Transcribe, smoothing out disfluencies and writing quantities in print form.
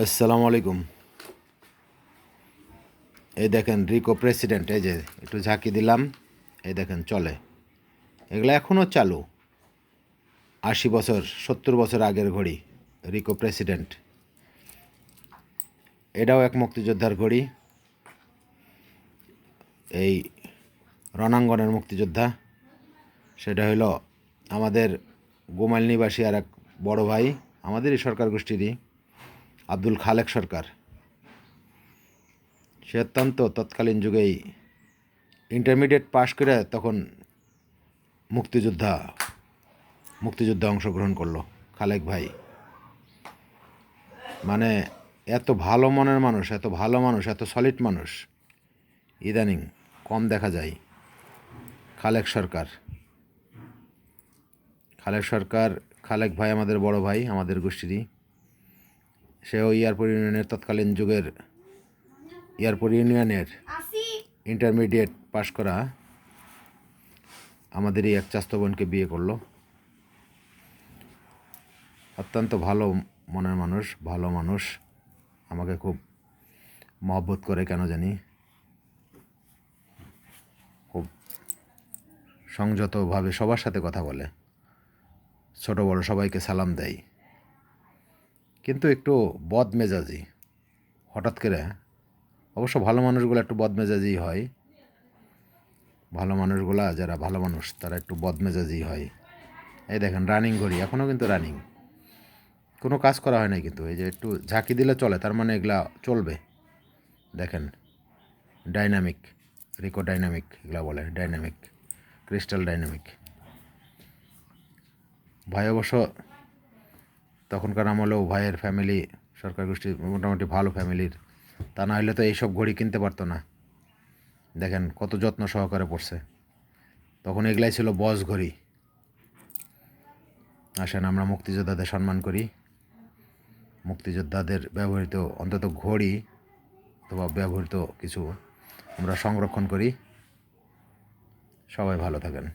আসসালামু আলাইকুম। এই দেখেন রিকো প্রেসিডেন্ট, এই যে একটু ঝাঁকি দিলাম, এই দেখেন চলে। এগুলো এখনও চালু, 80 বছর 70 বছর আগের ঘড়ি। রিকো প্রেসিডেন্ট, এটাও এক মুক্তিযোদ্ধার ঘড়ি। এই রণাঙ্গনের মুক্তিযোদ্ধা, সেটা হলো আমাদের গোমাইল নিবাসী আর এক বড় ভাই, আমাদেরই সরকার গোষ্ঠীরই, আব্দুল খালেক সরকার। সে অত্যন্ত তৎকালীন যুগেই ইন্টারমিডিয়েট পাশ করে তখন মুক্তিযুদ্ধে অংশগ্রহণ করলো খালেক ভাই। মানে এত ভালো মনের মানুষ, এত ভালো মানুষ, এত সলিড মানুষ ইদানিং কম দেখা যায়। খালেক সরকার, খালেক ভাই আমাদের বড় ভাই, আমাদের গোষ্ঠীরই। সেও এয়ারপোর্ট ইউনিয়নের তৎকালীন যুগের এয়ারপোর্ট ইউনিয়নের ইন্টারমিডিয়েট পাশ করা আমাদেরই এক চাস্তো বোনকে বিয়ে করলো। অত্যন্ত ভালো মনের মানুষ, ভালো মানুষ। আমাকে খুব মহব্বত করে কেন জানি, খুব সংযতভাবে সবার সাথে কথা বলে, ছোট বড় সবাইকে সালাম দেয়। কিন্তু একটু বদমেজাজি হঠাৎ করে। অবশ্য ভালো মানুষগুলো একটু বদমেজাজি হয়, ভালো মানুষগুলা যারা ভালো মানুষ তারা একটু বদমেজাজি হয়। এই দেখেন রানিং ঘড়ি, এখনও কিন্তু রানিং, কোনো কাজ করা হয় না কিন্তু। এই যে একটু ঝাঁকি দিলে চলে, তার মানে এগুলা চলবে। দেখেন ডাইনামিক, রিকো ডাইনামিক এগুলা বলে, ডাইনামিক, ক্রিস্টাল ডাইনামিক। ভাই অবশ্য তখনকার আমলেও ভাইয়ের ফ্যামিলি সরকার গোষ্ঠী মোটামুটি ভালো ফ্যামিলির, তা না হলে তো এইসব ঘড়ি কিনতে পারতো না। দেখেন কত যত্ন সহকারে পড়ছে, তখন এগুলাই ছিল বস ঘড়ি। আসেন আমরা মুক্তিযোদ্ধাদের সম্মান করি, মুক্তিযোদ্ধাদের ব্যবহৃত অন্তত ঘড়ি অথবা ব্যবহৃত কিছু আমরা সংরক্ষণ করি। সবাই ভালো থাকেন।